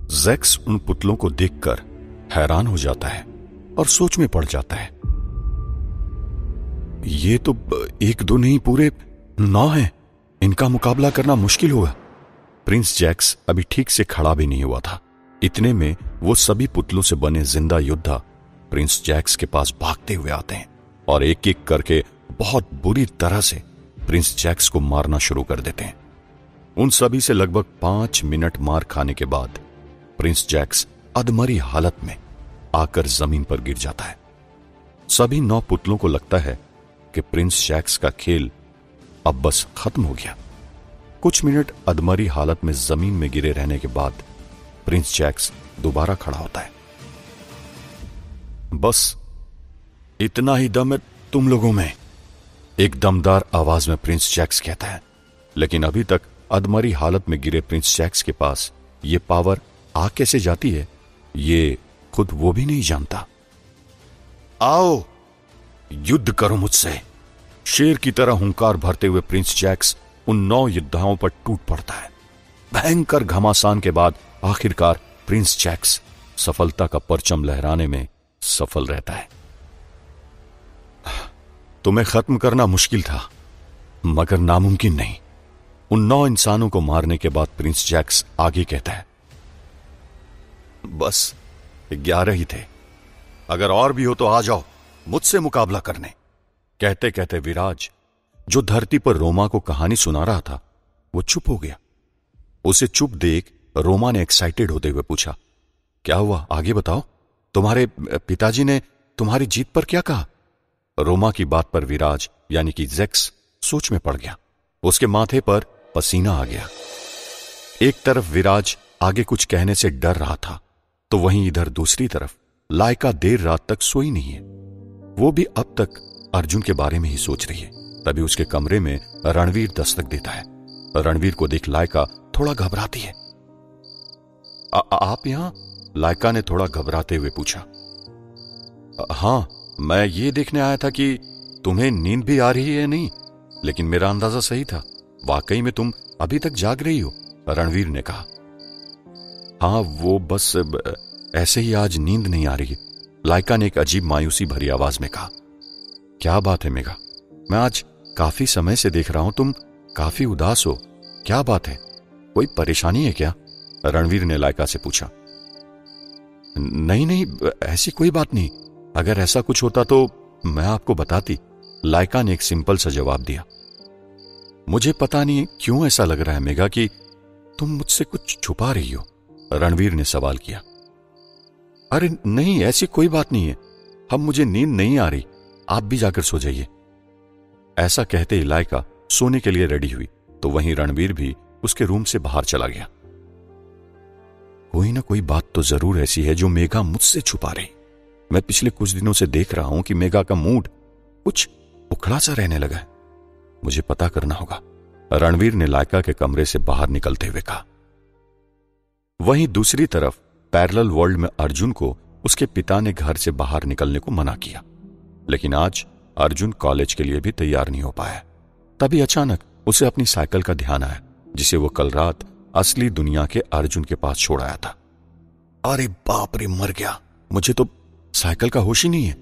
Jacques उन पुतलों को देखकर हैरान हो जाता है और सोच में पड़ जाता है। ये तो एक दो नहीं, पूरे 9 हैं। इनका मुकाबला करना मुश्किल होगा। प्रिंस जैक्स अभी ठीक से खड़ा भी नहीं हुआ था। इतने में वो सभी पुतलों से बने जिंदा योद्धा प्रिंस जैक्स के पास भागते हुए आते हैं और एक एक करके बहुत बुरी तरह से प्रिंस जैक्स को मारना शुरू कर देते हैं। उन सभी से लगभग 5 मिनट मार खाने के बाद प्रिंस जैक्स अधमरी हालत में आकर जमीन पर गिर जाता है। सभी 9 पुतलों को लगता है कि प्रिंस जैक्स का खेल अब बस खत्म हो गया। कुछ मिनट अधमरी हालत में जमीन में गिरे रहने के बाद प्रिंस जैक्स दोबारा खड़ा होता है। बस इतना ही दम है तुम लोगों में, एक दमदार आवाज में प्रिंस जैक्स कहता है। लेकिन अभी तक अधमरी हालत में गिरे प्रिंस जैक्स के पास ये पावर आ कैसे जाती है, ये खुद वो भी नहीं जानता। आओ युद्ध करो मुझसे, शेर की तरह हुंकार भरते हुए प्रिंस जैक्स उन 9 योद्धाओं पर टूट पड़ता है। भयंकर घमासान के बाद आखिरकार प्रिंस जैक्स सफलता का परचम लहराने में सफल रहता है। तुम्हें खत्म करना मुश्किल था मगर नामुमकिन नहीं। उन 9 इंसानों को मारने के बाद प्रिंस जैक्स आगे कहता है, बस 11 ही थे, अगर और भी हो तो आ जाओ मुझसे मुकाबला करने। कहते कहते विराज, जो धरती पर रोमा को कहानी सुना रहा था, वो चुप हो गया। उसे चुप देख रोमा ने एक्साइटेड होते हुए पूछा, क्या हुआ, आगे बताओ, तुम्हारे पिताजी ने तुम्हारी जीत पर क्या कहा? रोमा की बात पर विराज यानी कि जैक्स सोच में पड़ गया। उसके माथे पर पसीना आ गया। एक तरफ विराज आगे कुछ कहने से डर रहा था, तो वहीं इधर दूसरी तरफ लायका देर रात तक सोई नहीं है। वो भी अब तक अर्जुन के बारे में ही सोच रही है। तभी उसके कमरे में रणवीर दस्तक देता है। रणवीर को देख लायका थोड़ा घबराती है। आप यहां? लायका ने थोड़ा घबराते हुए पूछा। हां, मैं ये देखने आया था कि तुम्हें नींद भी आ रही है नहीं, लेकिन मेरा अंदाजा सही था, वाकई में तुम अभी तक जाग रही हो, रणवीर ने कहा। हां, वो बस ऐसे ही आज नींद नहीं आ रही, लायका ने एक अजीब मायूसी भरी आवाज में कहा। क्या बात है मेघा, मैं आज काफी समय से देख रहा हूं तुम काफी उदास हो, क्या बात है, कोई परेशानी है क्या? रणवीर ने लायका से पूछा। नहीं नहीं, ऐसी कोई बात नहीं, अगर ऐसा कुछ होता तो मैं आपको बताती, लायका ने एक सिंपल सा जवाब दिया। मुझे पता नहीं क्यों ऐसा लग रहा है मेघा कि तुम मुझसे कुछ छुपा रही हो, रणवीर ने सवाल किया। अरे नहीं, ऐसी कोई बात नहीं है, अब मुझे नींद नहीं आ रही, आप भी जाकर सो जाइए। ऐसा कहते ही लायका सोने के लिए रेडी हुई, तो वहीं रणवीर भी उसके रूम से बाहर चला गया। कोई ना कोई बात तो जरूर ऐसी है जो मेघा मुझसे छुपा रही। मैं पिछले कुछ दिनों से देख रहा हूं कि मेघा का मूड कुछ उखड़ा सा रहने लगा है, मुझे पता करना होगा, रणवीर ने लायका के कमरे से बाहर निकलते हुए कहा। वहीं दूसरी तरफ पैरेलल वर्ल्ड में अर्जुन को उसके पिता ने घर से बाहर निकलने को मना किया, लेकिन आज अर्जुन कॉलेज के लिए भी तैयार नहीं हो पाया। तभी अचानक उसे अपनी साइकिल का ध्यान आया, जिसे वो कल रात असली दुनिया के अर्जुन के पास छोड़ आया था। अरे बाप रे, मर गया, मुझे तो साइकिल का होश ही नहीं है।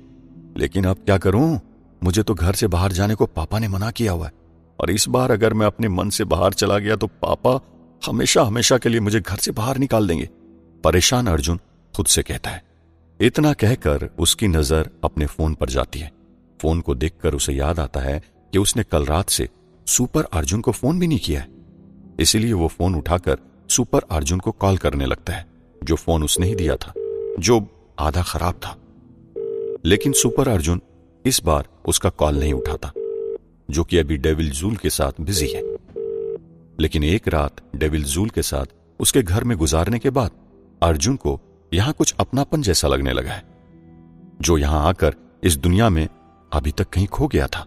लेकिन अब क्या करूं, मुझे तो घर से बाहर जाने को पापा ने मना किया हुआ है, और इस बार अगर मैं अपने मन से बाहर चला गया तो पापा हमेशा हमेशा के लिए मुझे घर से बाहर निकाल देंगे, परेशान अर्जुन खुद से कहता है। इतना कहकर उसकी नजर अपने फोन पर जाती है। फोन को देखकर उसे याद आता है कि उसने कल रात से सुपर अर्जुन को फोन भी नहीं किया है। इसीलिए वो फोन उठाकर सुपर अर्जुन को कॉल करने लगता है, जो फोन उसने ही दिया था, जो आधा खराब था। लेकिन सुपर अर्जुन इस बार उसका कॉल नहीं उठाता, जो कि अभी डेविल जूल के साथ बिजी है। लेकिन एक रात डेविल जूल के साथ उसके घर में गुजारने के बाद अर्जुन को यहां कुछ अपनापन जैसा लगने लगा है, जो यहां आकर इस दुनिया में अभी तक कहीं खो गया था।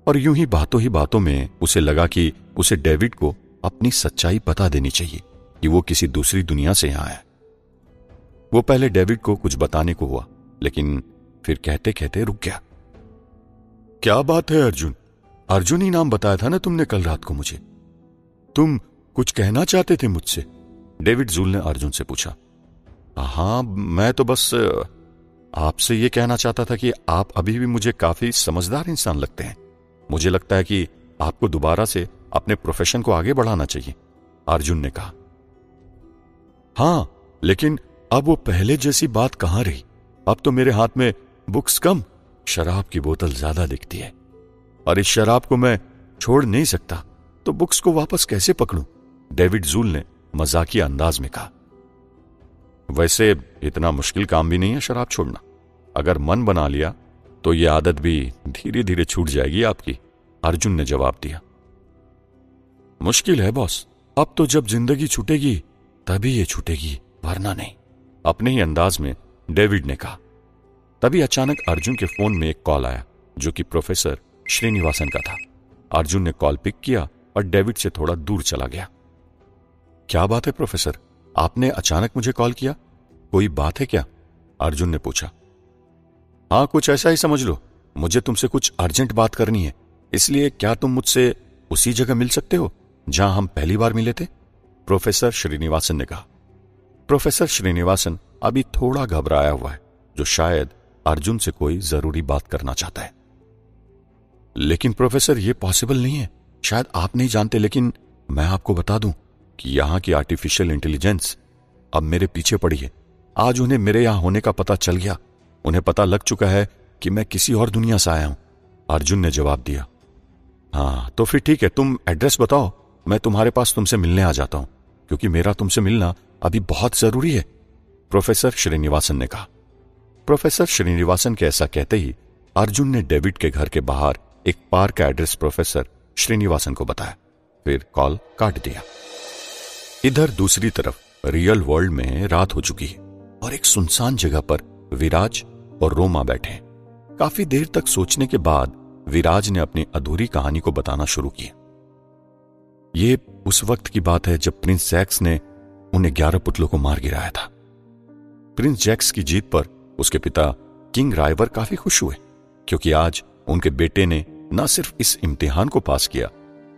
और यूं ही बातों में उसे लगा कि उसे डेविड को अपनी सच्चाई बता देनी चाहिए कि वो किसी दूसरी दुनिया से यहां आया। वो पहले डेविड को कुछ बताने को हुआ, लेकिन फिर कहते कहते रुक गया। क्या बात है अर्जुन, अर्जुन ही नाम बताया था ना तुमने कल रात को मुझे, तुम कुछ कहना चाहते थे मुझसे? डेविड जूल ने अर्जुन से पूछा। हाँ, मैं तो बस आपसे ये कहना चाहता था कि आप अभी भी मुझे काफी समझदार इंसान लगते हैं। मुझे लगता है कि आपको दोबारा से अपने प्रोफेशन को आगे बढ़ाना चाहिए, अर्जुन ने कहा। हाँ, लेकिन अब वो पहले जैसी बात कहां रही। अब तो मेरे हाथ में बुक्स कम, शराब की बोतल ज्यादा दिखती है, और इस शराब को मैं छोड़ नहीं सकता, तो बुक्स को वापस कैसे पकड़ूं, डेविड जूल ने मजाकिया अंदाज में कहा। वैसे इतना मुश्किल काम भी नहीं है शराब छोड़ना। अगर मन बना लिया तो ये आदत भी धीरे धीरे छूट जाएगी आपकी, अर्जुन ने जवाब दिया। मुश्किल है बॉस, अब तो जब जिंदगी छूटेगी तभी ये छूटेगी, वरना नहीं, अपने ही अंदाज में डेविड ने कहा। तभी अचानक अर्जुन के फोन में एक कॉल आया जो कि प्रोफेसर श्रीनिवासन का था। अर्जुन ने कॉल पिक किया और डेविड से थोड़ा दूर चला गया। क्या बात है प्रोफेसर, आपने अचानक मुझे कॉल किया, कोई बात है क्या, अर्जुन ने पूछा। हाँ, कुछ ऐसा ही समझ लो, मुझे तुमसे कुछ अर्जेंट बात करनी है, इसलिए क्या तुम मुझसे उसी जगह मिल सकते हो जहां हम पहली बार मिले थे, प्रोफेसर श्रीनिवासन ने कहा। प्रोफेसर श्रीनिवासन अभी थोड़ा घबराया हुआ है, जो शायद अर्जुन से कोई जरूरी बात करना चाहता है। लेकिन प्रोफेसर, ये पॉसिबल नहीं है, शायद आप नहीं जानते, लेकिन मैं आपको बता दूं कि यहां की आर्टिफिशियल इंटेलिजेंस अब मेरे पीछे पड़ी है। आज उन्हें मेरे यहां होने का पता चल गया, उन्हें पता लग चुका है कि मैं किसी और दुनिया से आया हूं, अर्जुन ने जवाब दिया। हाँ, तो फिर ठीक है, तुम एड्रेस बताओ, मैं तुम्हारे पास तुमसे मिलने आ जाता हूं, क्योंकि मेरा तुमसे मिलना अभी बहुत जरूरी है, प्रोफेसर श्रीनिवासन ने कहा। प्रोफेसर श्रीनिवासन के ऐसा कहते ही अर्जुन ने डेविड के घर के बाहर एक पार्क का एड्रेस प्रोफेसर श्रीनिवासन को बताया, फिर कॉल काट दिया। इधर दूसरी तरफ रियल वर्ल्ड में रात हो चुकी है और एक सुनसान जगह पर विराज और रोमा बैठे हैं। काफी देर तक सोचने के बाद विराज ने अपनी अधूरी कहानी को बताना शुरू किया। ये उस वक्त की बात है जब प्रिंस जैक्स ने उन्हें 11 पुतलों को मार गिराया था। प्रिंस जैक्स की जीत पर उसके पिता किंग राइवर काफी खुश हुए, क्योंकि आज उनके बेटे ने न सिर्फ इस इम्तिहान को पास किया,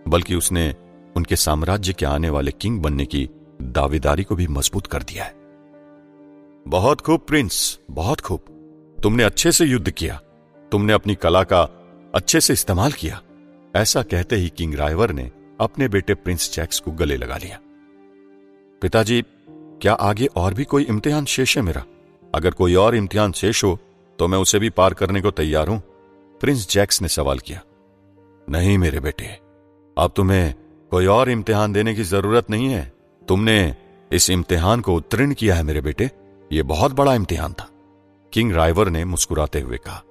बल्कि उसने उनके साम्राज्य के आने वाले किंग बनने की दावेदारी को भी मजबूत कर दिया है। बहुत खूब प्रिंस, बहुत खूब, तुमने अच्छे से युद्ध किया, तुमने अपनी कला का अच्छे से इस्तेमाल किया, ऐसा कहते ही किंग राइवर ने अपने बेटे प्रिंस जैक्स को गले लगा लिया। पिताजी, क्या आगे और भी कोई इम्तिहान शेष है मेरा? अगर कोई और इम्तिहान शेष हो तो मैं उसे भी पार करने को तैयार हूं, प्रिंस जैक्स ने सवाल किया। नहीं मेरे बेटे, अब तुम्हें कोई और इम्तिहान देने की जरूरत नहीं है, तुमने इस इम्तिहान को उत्तीर्ण किया है मेरे बेटे, यह बहुत बड़ा इम्तिहान था, किंग राइवर ने मुस्कुराते हुए कहा।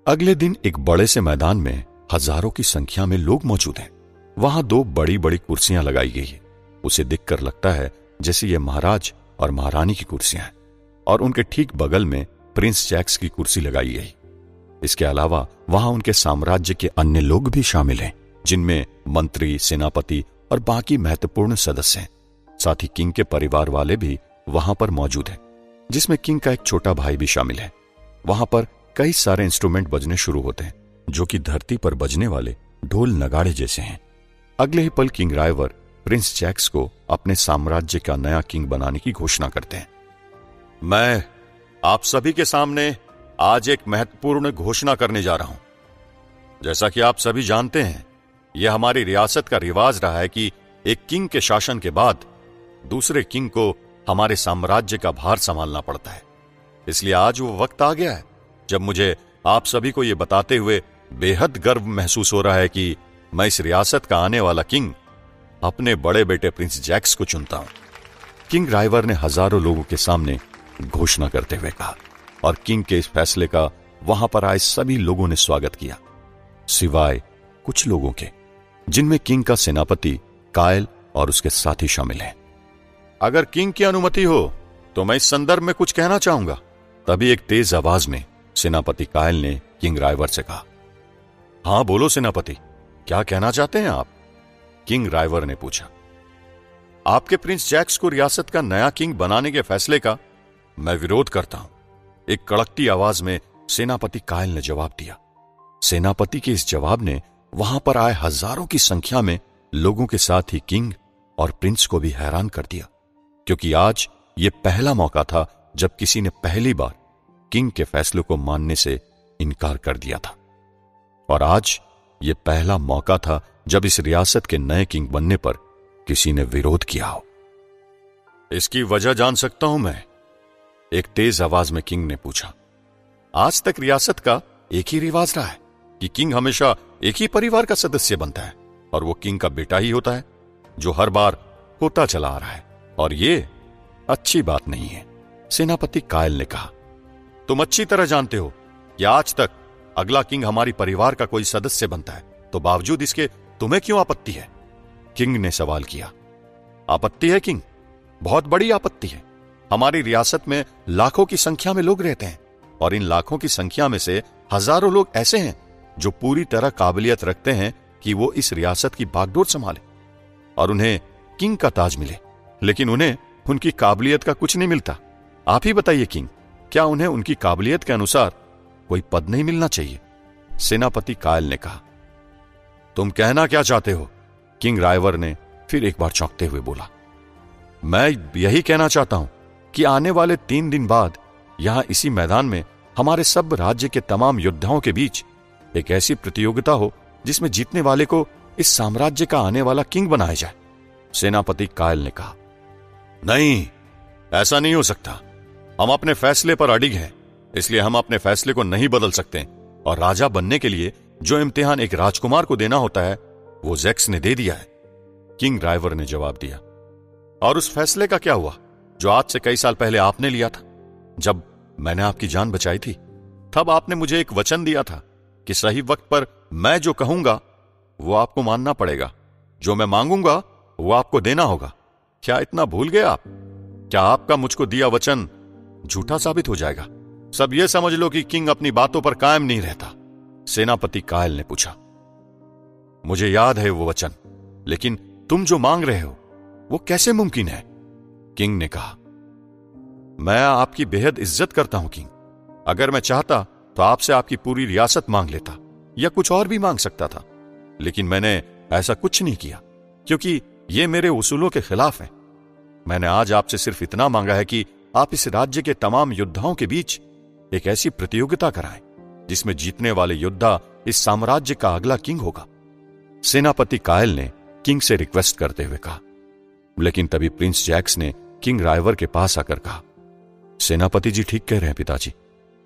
अगले दिन एक बड़े से मैदान में हजारों की संख्या में लोग मौजूद हैं। वहां 2 बड़ी बड़ी कुर्सियां लगाई गई है। उसे देखकर लगता है जैसे ये महाराज और महारानी की कुर्सियां हैं, और उनके ठीक बगल में प्रिंस जैक्स की कुर्सी लगाई गई। इसके अलावा वहां उनके साम्राज्य के अन्य लोग भी शामिल हैं, जिनमें मंत्री, सेनापति और बाकी महत्वपूर्ण सदस्य हैं। साथ ही किंग के परिवार वाले भी वहां पर मौजूद हैं, जिसमें किंग का एक छोटा भाई भी शामिल है। वहां पर कई सारे इंस्ट्रूमेंट बजने शुरू होते हैं, जो कि धरती पर बजने वाले ढोल नगाड़े जैसे हैं। अगले ही पल किंग राइवर प्रिंस जैक्स को अपने साम्राज्य का नया किंग बनाने की घोषणा करते हैं। मैं आप सभी के सामने आज एक महत्वपूर्ण घोषणा करने जा रहा हूं। जैसा कि आप सभी जानते हैं, यह हमारी रियासत का रिवाज रहा है कि एक किंग के शासन के बाद दूसरे किंग को हमारे साम्राज्य का भार संभालना पड़ता है। इसलिए आज वो वक्त आ गया है जब मुझे आप सभी को यह बताते हुए बेहद गर्व महसूस हो रहा है कि मैं इस रियासत का आने वाला किंग अपने बड़े बेटे प्रिंस जैक्स को चुनता हूं, किंग राइवर ने हजारों लोगों के सामने घोषणा करते हुए कहा। और किंग के इस फैसले का वहां पर आए सभी लोगों ने स्वागत किया, सिवाय कुछ लोगों के, जिनमें किंग का सेनापति कायल और उसके साथी शामिल हैं। अगर किंग की अनुमति हो तो मैं इस संदर्भ में कुछ कहना चाहूंगा, तभी एक तेज आवाज में सेनापति कायल ने किंग राइवर से कहा। हां बोलो सेनापति, क्या कहना चाहते हैं आप? किंग राइवर ने पूछा। आपके प्रिंस जैक्स को रियासत का नया किंग बनाने के फैसले का मैं विरोध करता हूं, एक कड़कती आवाज में सेनापति कायल ने जवाब दिया। सेनापति के इस जवाब ने वहां पर आए हजारों की संख्या में लोगों के साथ ही किंग और प्रिंस को भी हैरान कर दिया। क्योंकि आज यह पहला मौका था जब किसी ने पहली बार किंग के फैसले को मानने से इनकार कर दिया था, और आज यह पहला मौका था जब इस रियासत के नए किंग बनने पर किसी ने विरोध किया हो। इसकी वजह जान सकता हूं मैं? एक तेज आवाज में किंग ने पूछा। आज तक रियासत का एक ही रिवाज रहा है कि किंग हमेशा एक ही परिवार का सदस्य बनता है और वो किंग का बेटा ही होता है, जो हर बार होता चला आ रहा है, और ये अच्छी बात नहीं है, सेनापति कायल ने कहा। तुम अच्छी तरह जानते हो कि आज तक अगला किंग हमारी परिवार का कोई सदस्य बनता है, तो बावजूद इसके तुम्हें क्यों आपत्ति है? किंग ने सवाल किया। आपत्ति है किंग? बहुत बड़ी आपत्ति है। हमारी रियासत में लाखों की संख्या में लोग रहते हैं, और इन लाखों की संख्या में से हजारों लोग ऐसे हैं जो पूरी तरह काबिलियत रखते हैं कि वो इस रियासत की बागडोर संभाले और उन्हें किंग का ताज मिले, लेकिन उन्हें उनकी काबिलियत का कुछ नहीं मिलता। आप ही बताइए किंग, क्या उन्हें उनकी काबिलियत के अनुसार कोई पद नहीं मिलना चाहिए? सेनापति कायल ने कहा। तुम कहना क्या चाहते हो? किंग रायवर ने फिर एक बार चौंकते हुए बोला। मैं यही कहना चाहता हूं कि आने वाले 3 दिन बाद यहां इसी मैदान में हमारे सब राज्य के तमाम योद्धाओं के बीच एक ऐसी प्रतियोगिता हो जिसमें जीतने वाले को इस साम्राज्य का आने वाला किंग बनाया जाए। सेनापति कायल ने कहा। नहीं, ऐसा नहीं हो सकता। हम अपने फैसले पर अडिग हैं, इसलिए हम अपने फैसले को नहीं बदल सकते, और राजा बनने के लिए जो इम्तिहान एक राजकुमार को देना होता है वो ज़ेक्स ने दे दिया है, किंग रायवर ने जवाब दिया। और उस फैसले का क्या हुआ जो आज से कई साल पहले आपने लिया था? जब मैंने आपकी जान बचाई थी, तब आपने मुझे एक वचन दिया था कि सही वक्त पर मैं जो कहूंगा वो आपको मानना पड़ेगा, जो मैं मांगूंगा वो आपको देना होगा। क्या इतना भूल गए आप? क्या आपका मुझको दिया वचन झूठा साबित हो जाएगा? सब ये समझ लो कि किंग अपनी बातों पर कायम नहीं रहता। सेनापति कायल ने पूछा। मुझे याद है वो वचन, लेकिन तुम जो मांग रहे हो वो कैसे मुमकिन है? किंग ने कहा। मैं आपकी बेहद इज्जत करता हूं किंग। अगर मैं चाहता तो आपसे आपकी पूरी रियासत मांग लेता, या कुछ और भी मांग सकता था, लेकिन मैंने ऐसा कुछ नहीं किया क्योंकि ये मेरे उसूलों के खिलाफ है। मैंने आज आपसे सिर्फ इतना मांगा है कि आप इस राज्य के तमाम योद्धाओं के बीच एक ऐसी प्रतियोगिता कराएं जिसमें जीतने वाले योद्धा इस साम्राज्य का अगला किंग होगा। सेनापति कायल ने किंग से रिक्वेस्ट करते हुए कहा, लेकिन तभी प्रिंस जैक्स ने किंग रायवर के पास आकर कहा, सेनापति जी ठीक कह रहे हैं पिताजी,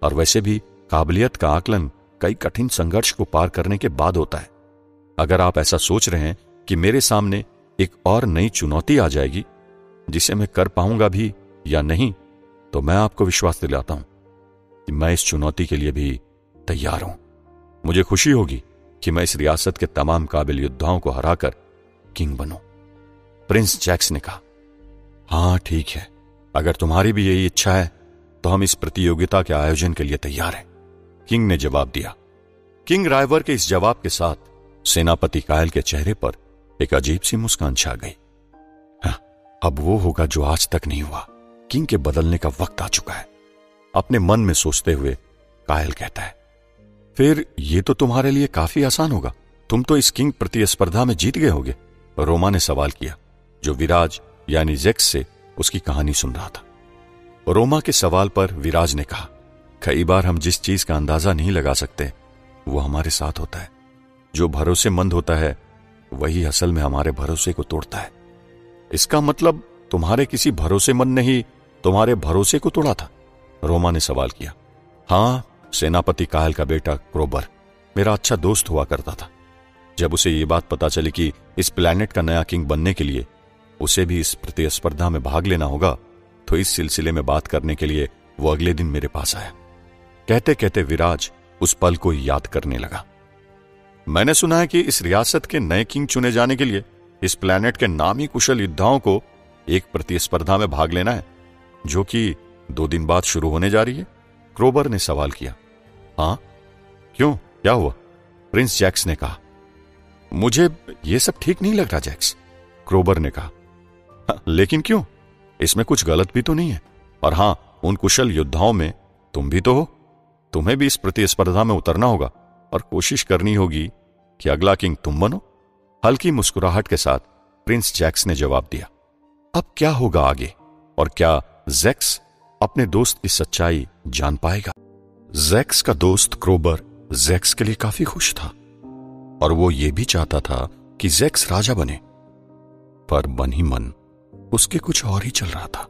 और वैसे भी काबिलियत का आकलन कई कठिन संघर्ष को पार करने के बाद होता है। अगर आप ऐसा सोच रहे हैं कि मेरे सामने एक और नई चुनौती आ जाएगी जिसे मैं कर पाऊंगा भी या नहीं, तो मैं आपको विश्वास दिलाता हूं कि मैं इस चुनौती के लिए भी तैयार हूं। मुझे खुशी होगी कि मैं इस रियासत के तमाम काबिल योद्धाओं को हराकर किंग बनूं। प्रिंस जैक्स ने कहा, हां ठीक है, अगर तुम्हारी भी यही इच्छा है तो हम इस प्रतियोगिता के आयोजन के लिए तैयार हैं, किंग ने जवाब दिया। किंग रायवर के इस जवाब के साथ सेनापति कायल के चेहरे पर एक अजीब सी मुस्कान छा गई। हाँ, अब वो होगा जो आज तक नहीं हुआ। किंग के बदलने का वक्त आ चुका है, अपने मन में सोचते हुए कायल कहता है। फिर ये तो तुम्हारे लिए काफी आसान होगा, तुम तो इस किंग प्रतिस्पर्धा में जीत गए होगे, रोमा ने सवाल किया, जो विराज यानी ज़ेक्स से उसकी कहानी सुन रहा था। रोमा के सवाल पर विराज ने कहा, कई बार हम जिस चीज का अंदाजा नहीं लगा सकते वो हमारे साथ होता है। जो भरोसेमंद होता है वही असल में हमारे भरोसे को तोड़ता है। इसका मतलब तुम्हारे किसी भरोसेमंद ने ही तुम्हारे भरोसे को तोड़ा था? रोमा ने सवाल किया। हां, सेनापति कायल का बेटा क्रोबर मेरा अच्छा दोस्त हुआ करता था। जब उसे ये बात पता चली कि इस प्लैनेट का नया किंग बनने के लिए उसे भी इस प्रतिस्पर्धा में भाग लेना होगा, तो इस सिलसिले में बात करने के लिए वो अगले दिन मेरे पास आया। कहते कहते विराज उस पल को याद करने लगा। मैंने सुना है कि इस रियासत के नए किंग चुने जाने के लिए इस प्लैनेट के नामी कुशल योद्धाओं को एक प्रतिस्पर्धा में भाग लेना है, जो कि 2 दिन बाद शुरू होने जा रही है, क्रोबर ने सवाल किया। हां, क्यों, क्या हुआ? प्रिंस जैक्स ने कहा। मुझे यह सब ठीक नहीं लग रहा जैक्स, क्रोबर ने कहा। लेकिन क्यों? इसमें कुछ गलत भी तो नहीं है, और हां, उन कुशल योद्धाओं में तुम भी तो हो। तुम्हें भी इस प्रतिस्पर्धा में उतरना होगा और कोशिश करनी होगी कि अगला किंग तुम बनो। हल्की मुस्कुराहट के साथ प्रिंस जैक्स ने जवाब दिया। अब क्या होगा आगे, और क्या जैक्स अपने दोस्त की सच्चाई जान पाएगा? जैक्स का दोस्त क्रोबर जैक्स के लिए काफी खुश था और वो ये भी चाहता था कि जैक्स राजा बने, पर मन ही मन उसके कुछ और ही चल रहा था।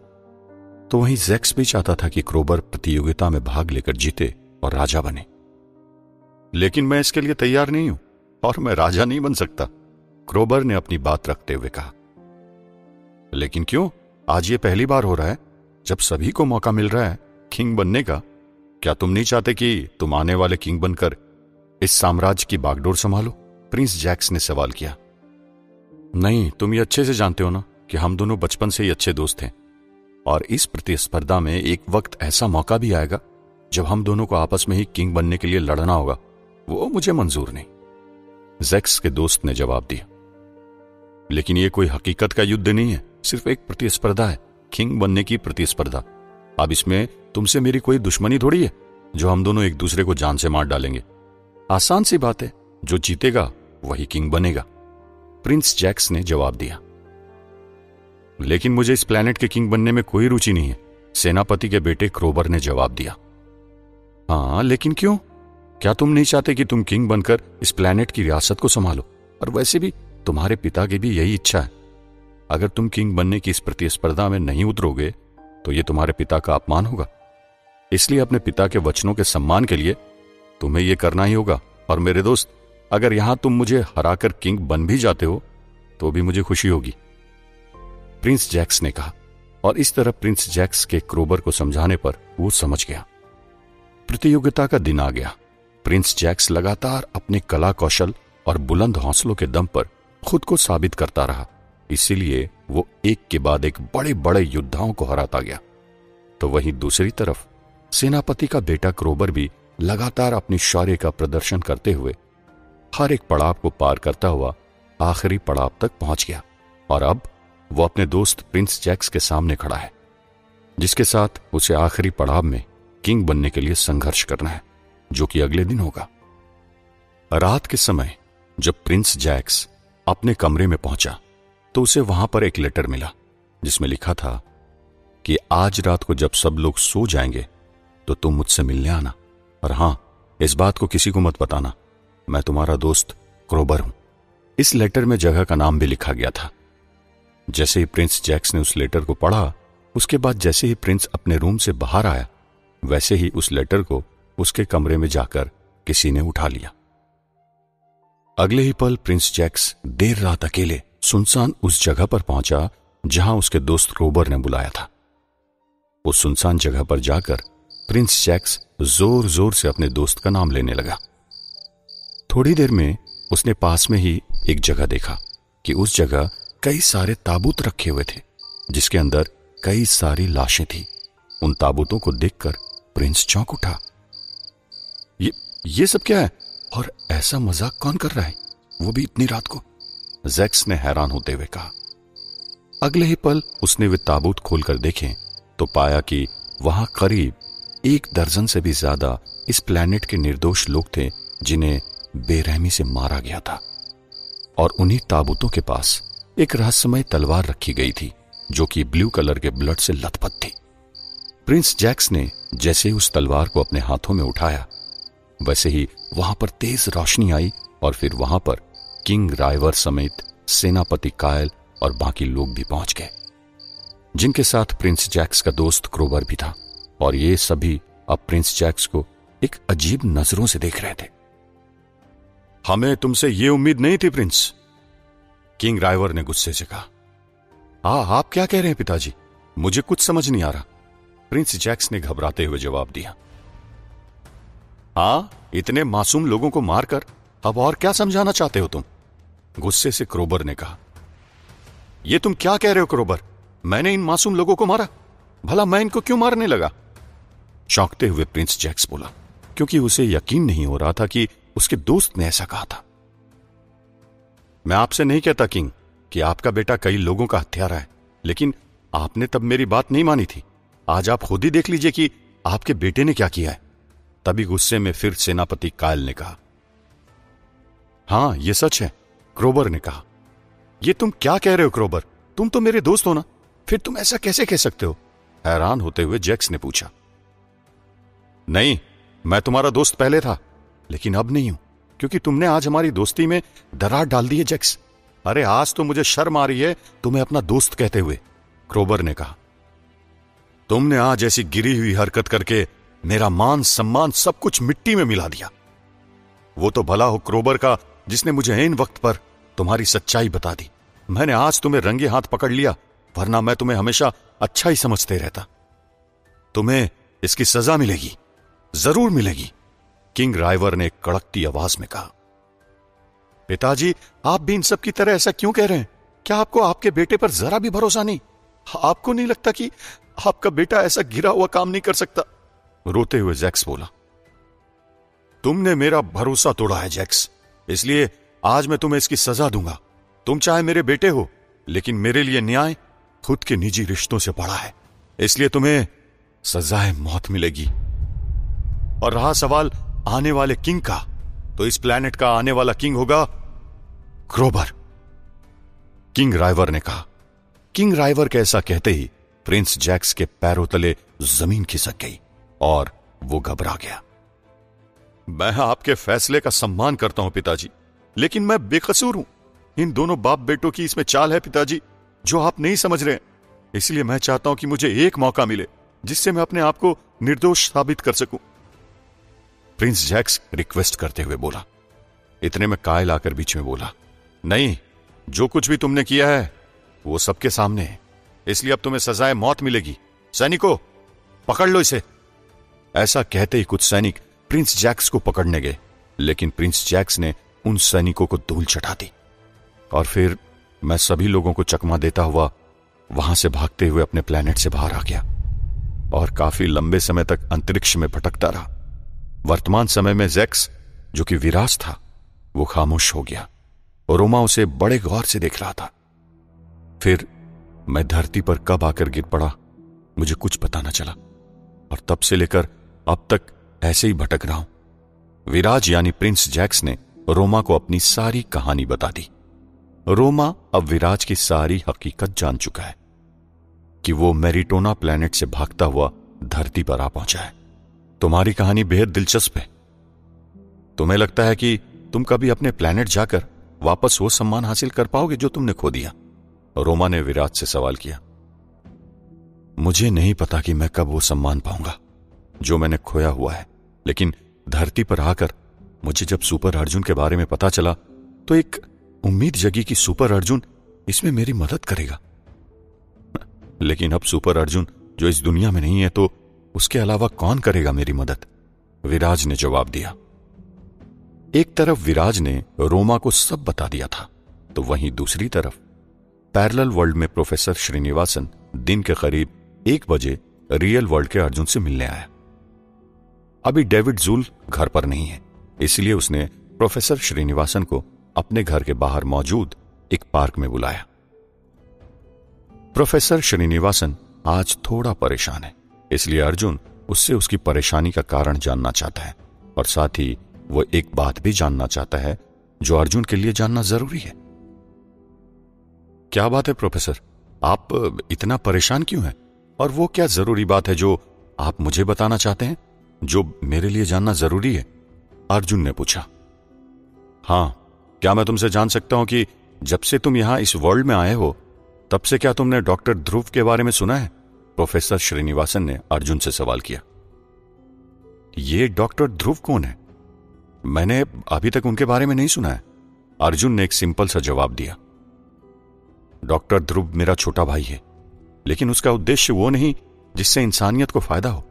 तो वहीं जैक्स भी चाहता था कि क्रोबर प्रतियोगिता में भाग लेकर जीते और राजा बने। लेकिन मैं इसके लिए तैयार नहीं हूं और मैं राजा नहीं बन सकता, क्रोबर ने अपनी बात रखते हुए कहा। लेकिन क्यों? आज ये पहली बार हो रहा है जब सभी को मौका मिल रहा है किंग बनने का। क्या तुम नहीं चाहते कि तुम आने वाले किंग बनकर इस साम्राज्य की बागडोर संभालो? प्रिंस जैक्स ने सवाल किया। नहीं, तुम ये अच्छे से जानते हो ना कि हम दोनों बचपन से ही अच्छे दोस्त हैं और इस प्रतिस्पर्धा में एक वक्त ऐसा मौका भी आएगा जब हम दोनों को आपस में ही किंग बनने के लिए लड़ना होगा। वो मुझे मंजूर नहीं, जैक्स के दोस्त ने जवाब दिया। लेकिन ये कोई हकीकत का युद्ध नहीं है, सिर्फ एक प्रतिस्पर्धा है, किंग बनने की प्रतिस्पर्धा। अब इसमें तुमसे मेरी कोई दुश्मनी थोड़ी है जो हम दोनों एक दूसरे को जान से मार डालेंगे। आसान सी बात है, जो जीतेगा वही किंग बनेगा, प्रिंस जैक्स ने जवाब दिया। लेकिन मुझे इस प्लेनेट के किंग बनने में कोई रुचि नहीं है, सेनापति के बेटे क्रोबर ने जवाब दिया। हाँ, लेकिन क्यों? क्या तुम नहीं चाहते कि तुम किंग बनकर इस प्लेनेट की रियासत को संभालो? और वैसे भी तुम्हारे पिता की भी यही इच्छा है। अगर तुम किंग बनने की इस प्रतिस्पर्धा में नहीं उतरोगे तो यह तुम्हारे पिता का अपमान होगा। इसलिए अपने पिता के वचनों के सम्मान के लिए तुम्हें यह करना ही होगा। और मेरे दोस्त, अगर यहां तुम मुझे हराकर किंग बन भी जाते हो तो भी मुझे खुशी होगी, प्रिंस जैक्स ने कहा। और इस तरह प्रिंस जैक्स के क्रोबर को समझाने पर वो समझ गया। प्रतियोगिता का दिन आ गया। प्रिंस जैक्स लगातार अपने कला कौशल और बुलंद हौसलों के दम पर खुद को साबित करता रहा, इसीलिए वो एक के बाद एक बड़े बड़े योद्धाओं को हराता गया। तो वहीं दूसरी तरफ सेनापति का बेटा क्रोबर भी लगातार अपनी शौर्य का प्रदर्शन करते हुए हर एक पड़ाव को पार करता हुआ आखिरी पड़ाव तक पहुंच गया। और अब वो अपने दोस्त प्रिंस जैक्स के सामने खड़ा है, जिसके साथ उसे आखिरी पड़ाव में किंग बनने के लिए संघर्ष करना है, जो कि अगले दिन होगा। रात के समय जब प्रिंस जैक्स अपने कमरे में पहुंचा तो उसे वहां पर एक लेटर मिला जिसमें लिखा था कि आज रात को जब सब लोग सो जाएंगे तो तुम मुझसे मिलने आना, और हां, इस बात को किसी को मत बताना, मैं तुम्हारा दोस्त क्रोबर हूं। इस लेटर में जगह का नाम भी लिखा गया था। जैसे ही प्रिंस जैक्स ने उस लेटर को पढ़ा, उसके बाद जैसे ही प्रिंस अपने रूम से बाहर आया, वैसे ही उस लेटर को उसके कमरे में जाकर किसी ने उठा लिया। अगले ही पल प्रिंस जैक्स देर रात अकेले सुनसान उस जगह पर पहुंचा जहां उसके दोस्त क्रोबर ने बुलाया था। उस सुनसान जगह पर जाकर प्रिंस जैक्स जोर जोर से अपने दोस्त का नाम लेने लगा। थोड़ी देर में उसने पास में ही एक जगह देखा कि उस जगह कई सारे ताबूत रखे हुए थे, जिसके अंदर कई सारी लाशें थी। उन ताबूतों को देखकर प्रिंस चौंक उठा। ये सब क्या है और ऐसा मजाक कौन कर रहा है, वो भी इतनी रात को? जैक्स ने हैरान होते हुए कहा। अगले ही पल उसने वे ताबूत खोलकर देखे तो पाया कि वहां करीब 1 दर्जन से भी ज्यादा इस प्लेनेट के निर्दोष लोग थे जिन्हें बेरहमी से मारा गया था। और उन्हीं ताबूतों के पास एक रहस्यमय तलवार रखी गई थी जो कि ब्लू कलर के ब्लड से लथपथ थी। प्रिंस जैक्स ने जैसे ही उस तलवार को अपने हाथों में उठाया, वैसे ही वहां पर तेज रोशनी आई और फिर वहां पर किंग राइवर समेत सेनापति कायल और बाकी लोग भी पहुंच गए, जिनके साथ प्रिंस जैक्स का दोस्त क्रोबर भी था। और ये सभी अब प्रिंस जैक्स को एक अजीब नजरों से देख रहे थे। हमें तुमसे ये उम्मीद नहीं थी प्रिंस, किंग राइवर ने गुस्से से कहा। आप क्या कह रहे हैं पिताजी? मुझे कुछ समझ नहीं आ रहा, प्रिंस जैक्स ने घबराते हुए जवाब दिया। हाँ, इतने मासूम लोगों को मारकर अब और क्या समझाना चाहते हो तुम? गुस्से से क्रोबर ने कहा। ये तुम क्या कह रहे हो क्रोबर? मैंने इन मासूम लोगों को मारा? भला मैं इनको क्यों मारने लगा? चौंकते हुए प्रिंस जैक्स बोला, क्योंकि उसे यकीन नहीं हो रहा था कि उसके दोस्त ने ऐसा कहा था। मैं आपसे नहीं कहता किंग कि आपका बेटा कई लोगों का हत्यारा है, लेकिन आपने तब मेरी बात नहीं मानी थी। आज आप खुद ही देख लीजिए कि आपके बेटे ने क्या किया है। तभी गुस्से में फिर सेनापति कायल ने कहा। हां, यह सच है, क्रोबर ने कहा। यह तुम क्या कह रहे हो क्रोबर? तुम तो मेरे दोस्त हो ना, फिर तुम ऐसा कैसे कह सकते हो? हैरान होते हुए जैक्स ने पूछा। नहीं, मैं तुम्हारा दोस्त पहले था, लेकिन अब नहीं हूं, क्योंकि तुमने आज हमारी दोस्ती में दरार डाल दी है जैक्स। अरे आज तो मुझे शर्म आ रही है तुम्हें अपना दोस्त कहते हुए, क्रोबर ने कहा। तुमने आज ऐसी गिरी हुई हरकत करके मेरा मान सम्मान सब कुछ मिट्टी में मिला दिया। वो तो भला हो क्रोबर का जिसने मुझे इन वक्त पर तुम्हारी सच्चाई बता दी। मैंने आज तुम्हें रंगे हाथ पकड़ लिया, वरना मैं तुम्हें हमेशा अच्छा ही समझते रहता। तुम्हें इसकी सजा मिलेगी, जरूर मिलेगी, किंग राइवर ने कड़कती आवाज में कहा। पिताजी, आप भी इन सब की तरह ऐसा क्यों कह रहे हैं? क्या आपको आपके बेटे पर जरा भी भरोसा नहीं? आपको नहीं लगता कि आपका बेटा ऐसा गिरा हुआ काम नहीं कर सकता? रोते हुए जैक्स बोला। तुमने मेरा भरोसा तोड़ा है जैक्स, इसलिए आज मैं तुम्हें इसकी सजा दूंगा। तुम चाहे मेरे बेटे हो, लेकिन मेरे लिए न्याय खुद के निजी रिश्तों से बड़ा है, इसलिए तुम्हें सजाए मौत मिलेगी। और रहा सवाल आने वाले किंग का, तो इस प्लेनेट का आने वाला किंग होगा क्रोबर, किंग राइवर ने कहा। किंग राइवर के ऐसा कहते ही प्रिंस जैक्स के पैरों तले जमीन खिसक गई और वो घबरा गया। मैं आपके फैसले का सम्मान करता हूं पिताजी, लेकिन मैं बेकसूर हूं। इन दोनों बाप बेटों की इसमें चाल है पिताजी, जो आप नहीं समझ रहे हैं। इसलिए मैं चाहता हूं कि मुझे एक मौका मिले जिससे मैं अपने आप को निर्दोष साबित कर सकूं, प्रिंस जैक्स रिक्वेस्ट करते हुए बोला। इतने में कायल आकर बीच में बोला, नहीं, जो कुछ भी तुमने किया है वो सबके सामने है, इसलिए अब तुम्हें सजाए मौत मिलेगी। सैनिकों, पकड़ लो इसे। ऐसा कहते ही कुछ सैनिक प्रिंस जैक्स को पकड़ने गए, लेकिन प्रिंस जैक्स ने उन सैनिकों को धूल चटा दी और फिर मैं सभी लोगों को चकमा देता हुआ वहां से भागते हुए अपने प्लेनेट से बाहर आ गया और काफी लंबे समय तक अंतरिक्ष में भटकता रहा। वर्तमान समय में जैक्स, जो कि विराज था, वो खामोश हो गया और रोमा उसे बड़े गौर से देख रहा था। फिर मैं धरती पर कब आकर गिर पड़ा मुझे कुछ पता न चला और तब से लेकर अब तक ऐसे ही भटक रहा हूं। विराज यानी प्रिंस जैक्स ने रोमा को अपनी सारी कहानी बता दी। रोमा अब विराज की सारी हकीकत जान चुका है कि वो मेरिटोना प्लेनेट से भागता हुआ धरती पर आ पहुंचा है। तुम्हारी कहानी बेहद दिलचस्प है। तुम्हें लगता है कि तुम कभी अपने प्लेनेट जाकर वापस वो सम्मान हासिल कर पाओगे जो तुमने खो दिया? रोमा ने विराज से सवाल किया। मुझे नहीं पता कि मैं कब वो सम्मान पाऊंगा जो मैंने खोया हुआ है, लेकिन धरती पर आकर मुझे जब सुपर अर्जुन के बारे में पता चला तो एक उम्मीद जगी कि सुपर अर्जुन इसमें मेरी मदद करेगा। लेकिन अब सुपर अर्जुन जो इस दुनिया में नहीं है, तो उसके अलावा कौन करेगा मेरी मदद? विराज ने जवाब दिया। एक तरफ विराज ने रोमा को सब बता दिया था, तो वहीं दूसरी तरफ पैरेलल वर्ल्ड में प्रोफेसर श्रीनिवासन दिन के करीब 1 बजे रियल वर्ल्ड के अर्जुन से मिलने आया। अभी डेविड जूल घर पर नहीं है, इसलिए उसने प्रोफेसर श्रीनिवासन को अपने घर के बाहर मौजूद एक पार्क में बुलाया। प्रोफेसर श्रीनिवासन आज थोड़ा परेशान है, इसलिए अर्जुन उससे उसकी परेशानी का कारण जानना चाहता है और साथ ही वो एक बात भी जानना चाहता है जो अर्जुन के लिए जानना जरूरी है। क्या बात है प्रोफेसर, आप इतना परेशान क्यों हैं? और वो क्या जरूरी बात है जो आप मुझे बताना चाहते हैं, जो मेरे लिए जानना जरूरी है? अर्जुन ने पूछा। हां, क्या मैं तुमसे जान सकता हूं कि जब से तुम यहां इस वर्ल्ड में आए हो तब से क्या तुमने डॉक्टर ध्रुव के बारे में सुना है? प्रोफेसर श्रीनिवासन ने अर्जुन से सवाल किया। ये डॉक्टर ध्रुव कौन है? मैंने अभी तक उनके बारे में नहीं सुना है, अर्जुन ने एक सिंपल सा जवाब दिया। डॉक्टर ध्रुव मेरा छोटा भाई है, लेकिन उसका उद्देश्य वो नहीं जिससे इंसानियत को फायदा हो,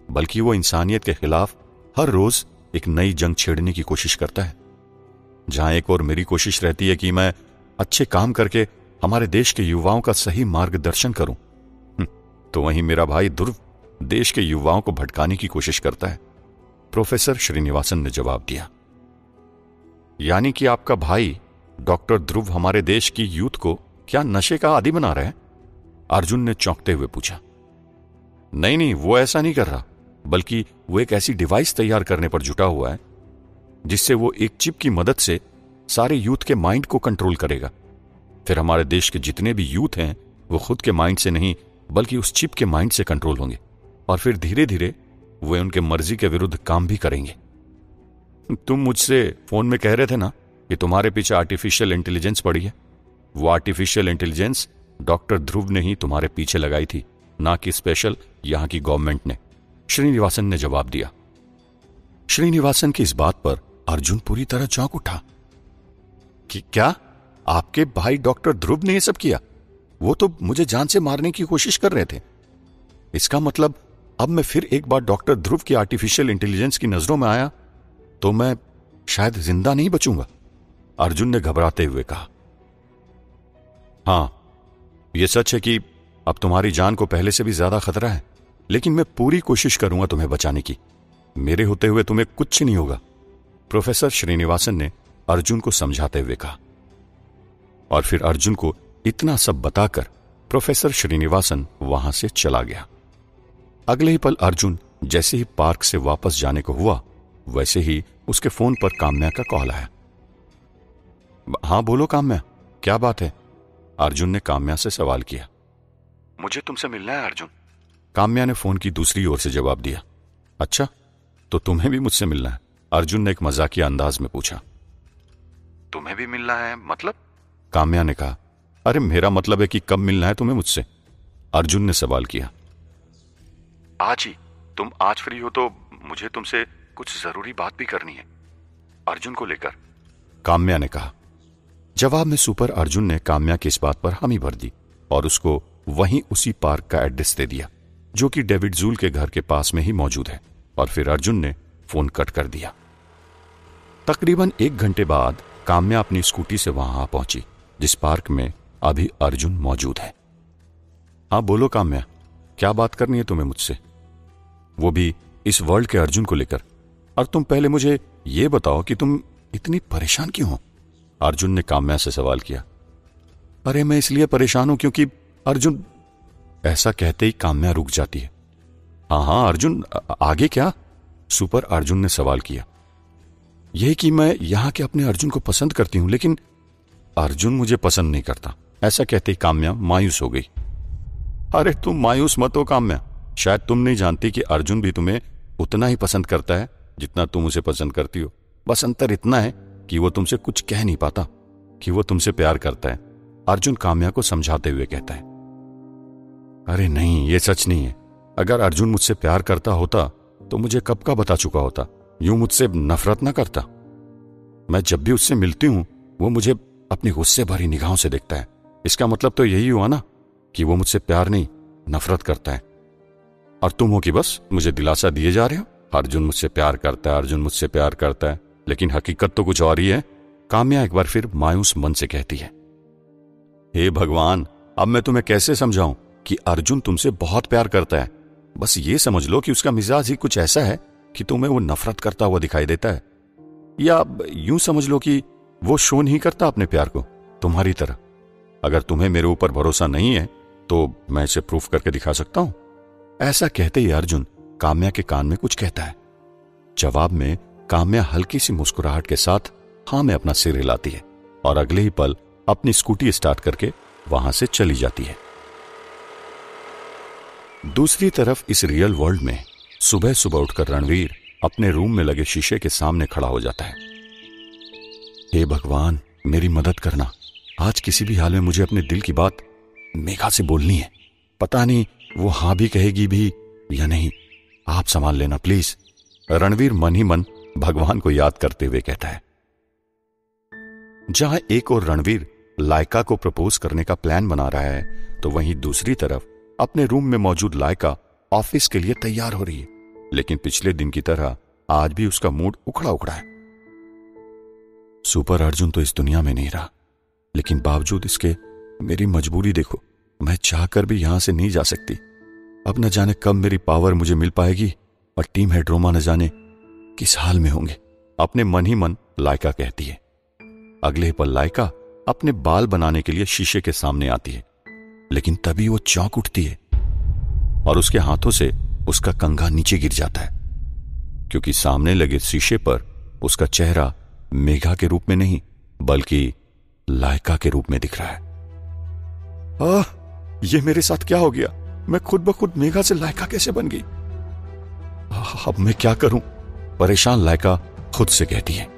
बल्कि वो इंसानियत के खिलाफ हर रोज एक नई जंग छेड़ने की कोशिश करता है। जहां एक और मेरी कोशिश रहती है कि मैं अच्छे काम करके हमारे देश के युवाओं का सही मार्गदर्शन करूं, तो वहीं मेरा भाई ध्रुव देश के युवाओं को भटकाने की कोशिश करता है। प्रोफेसर श्रीनिवासन ने जवाब दिया। यानी कि आपका भाई डॉक्टर ध्रुव हमारे देश की यूथ को क्या नशे का आदी बना रहे हैं? अर्जुन ने चौंकते हुए पूछा। नहीं, वो ऐसा नहीं कर रहा, बल्कि वो एक ऐसी डिवाइस तैयार करने पर जुटा हुआ है जिससे वो एक चिप की मदद से सारे यूथ के माइंड को कंट्रोल करेगा। फिर हमारे देश के जितने भी यूथ हैं वो खुद के माइंड से नहीं बल्कि उस चिप के माइंड से कंट्रोल होंगे, और फिर धीरे धीरे वे उनके मर्जी के विरुद्ध काम भी करेंगे। तुम मुझसे फोन में कह रहे थे ना कि तुम्हारे पीछे आर्टिफिशियल इंटेलिजेंस पड़ी है। वो आर्टिफिशियल इंटेलिजेंस डॉक्टर ध्रुव ने ही तुम्हारे पीछे लगाई थी, ना कि स्पेशल यहां की गवर्नमेंट ने, श्रीनिवासन ने जवाब दिया। श्रीनिवासन की इस बात पर अर्जुन पूरी तरह चौंक उठा कि क्या आपके भाई डॉक्टर ध्रुव ने यह सब किया? वो तो मुझे जान से मारने की कोशिश कर रहे थे। इसका मतलब अब मैं फिर एक बार डॉक्टर ध्रुव की आर्टिफिशियल इंटेलिजेंस की नजरों में आया तो मैं शायद जिंदा नहीं बचूंगा, अर्जुन ने घबराते हुए कहा। हां, यह सच है कि अब तुम्हारी जान को पहले से भी ज्यादा खतरा है, लेकिन मैं पूरी कोशिश करूंगा तुम्हें बचाने की। मेरे होते हुए तुम्हें कुछ नहीं होगा, प्रोफेसर श्रीनिवासन ने अर्जुन को समझाते हुए कहा। और फिर अर्जुन को इतना सब बताकर प्रोफेसर श्रीनिवासन वहां से चला गया। अगले ही पल अर्जुन जैसे ही पार्क से वापस जाने को हुआ, वैसे ही उसके फोन पर काम्या का कॉल आया। हां बोलो काम्या, क्या बात है? अर्जुन ने काम्या से सवाल किया। मुझे तुमसे मिलना है अर्जुन, काम्या ने फोन की दूसरी ओर से जवाब दिया। अच्छा, तो तुम्हें भी मुझसे मिलना है? अर्जुन ने एक मजाकिया अंदाज में पूछा। तुम्हें भी मिलना है मतलब? काम्या ने कहा। अरे मेरा मतलब है कि कब मिलना है तुम्हें मुझसे? अर्जुन ने सवाल किया। आज ही। तुम आज फ्री हो तो मुझे तुमसे कुछ जरूरी बात भी करनी है, अर्जुन को लेकर, काम्या ने कहा। जवाब में सुपर अर्जुन ने काम्या की इस बात पर हामी भर दी और उसको वहीं उसी पार्क का एड्रेस दे दिया जो कि डेविड जूल के घर के पास में ही मौजूद है, और फिर अर्जुन ने फोन कट कर दिया। तकरीबन 1 घंटे बाद काम्या अपनी स्कूटी से वहां आ पहुंची जिस पार्क में अभी अर्जुन मौजूद है। हां बोलो काम्या, क्या बात करनी है तुम्हें मुझसे, वो भी इस वर्ल्ड के अर्जुन को लेकर? और तुम पहले मुझे यह बताओ कि तुम इतनी परेशान क्यों हो, अर्जुन ने काम्या से सवाल किया। अरे मैं इसलिए परेशान हूं क्योंकि अर्जुन, ऐसा कहते ही काम्या रुक जाती है। हाँ अर्जुन, आगे क्या, सुपर अर्जुन ने सवाल किया। यही कि मैं यहां के अपने अर्जुन को पसंद करती हूं, लेकिन अर्जुन मुझे पसंद नहीं करता, ऐसा कहते ही काम्या मायूस हो गई। अरे तुम मायूस मत हो काम्या, शायद तुम नहीं जानती कि अर्जुन भी तुम्हें उतना ही पसंद करता है जितना तुम उसे पसंद करती हो। बस अंतर इतना है कि वो तुमसे कुछ कह नहीं पाता कि वो तुमसे प्यार करता है, अर्जुन काम्या को समझाते हुए कहता है। अरे नहीं, ये सच नहीं है। अगर अर्जुन मुझसे प्यार करता होता तो मुझे कब का बता चुका होता, यूं मुझसे नफरत ना करता। मैं जब भी उससे मिलती हूं वो मुझे अपनी गुस्से भरी निगाहों से देखता है। इसका मतलब तो यही हुआ ना कि वो मुझसे प्यार नहीं नफरत करता है। और तुम हो कि बस मुझे दिलासा दिए जा रहे हो, अर्जुन मुझसे प्यार करता है, अर्जुन मुझसे प्यार करता है, लेकिन हकीकत तो कुछ और ही है, काम्या एक बार फिर मायूस मन से कहती है। हे भगवान, अब मैं तुम्हें कैसे समझाऊं कि अर्जुन तुमसे बहुत प्यार करता है। बस ये समझ लो कि उसका मिजाज ही कुछ ऐसा है कि तुम्हें वो नफरत करता हुआ दिखाई देता है, या यूं समझ लो कि वो शो नहीं करता अपने प्यार को तुम्हारी तरह। अगर तुम्हें मेरे ऊपर भरोसा नहीं है तो मैं इसे प्रूफ करके दिखा सकता हूं। ऐसा कहते ही अर्जुन काम्या के कान में कुछ कहता है। जवाब में काम्या हल्की सी मुस्कुराहट के साथ हां में अपना सिर हिलाती है और अगले ही पल अपनी स्कूटी स्टार्ट करके वहां से चली जाती है। दूसरी तरफ इस रियल वर्ल्ड में सुबह सुबह उठकर रणवीर अपने रूम में लगे शीशे के सामने खड़ा हो जाता है। हे भगवान, मेरी मदद करना, आज किसी भी हाल में मुझे अपने दिल की बात मेघा से बोलनी है। पता नहीं वो हां भी कहेगी भी या नहीं, आप संभाल लेना प्लीज, रणवीर मन ही मन भगवान को याद करते हुए कहता है। जहां एक और रणवीर लाइका को प्रपोज करने का प्लान बना रहा है तो वहीं दूसरी तरफ अपने रूम में मौजूद लाइका ऑफिस के लिए तैयार हो रही है, लेकिन पिछले दिन की तरह आज भी उसका मूड उखड़ा उखड़ा है। सुपर अर्जुन तो इस दुनिया में नहीं रहा, लेकिन बावजूद इसके मेरी मजबूरी देखो, मैं चाहकर भी यहां से नहीं जा सकती। अब न जाने कब मेरी पावर मुझे मिल पाएगी और टीम हेड रोमा न जाने किस हाल में होंगे, अपने मन ही मन लाइका कहती है। अगले पल लाइका अपने बाल बनाने के लिए शीशे के सामने आती है, लेकिन तभी वो चौंक उठती है और उसके हाथों से उसका कंघा नीचे गिर जाता है, क्योंकि सामने लगे शीशे पर उसका चेहरा मेघा के रूप में नहीं बल्कि लाइका के रूप में दिख रहा है। ये मेरे साथ क्या हो गया? मैं खुद ब खुद मेघा से लायका कैसे बन गई? अब मैं क्या करूं? परेशान लायका खुद से कहती है।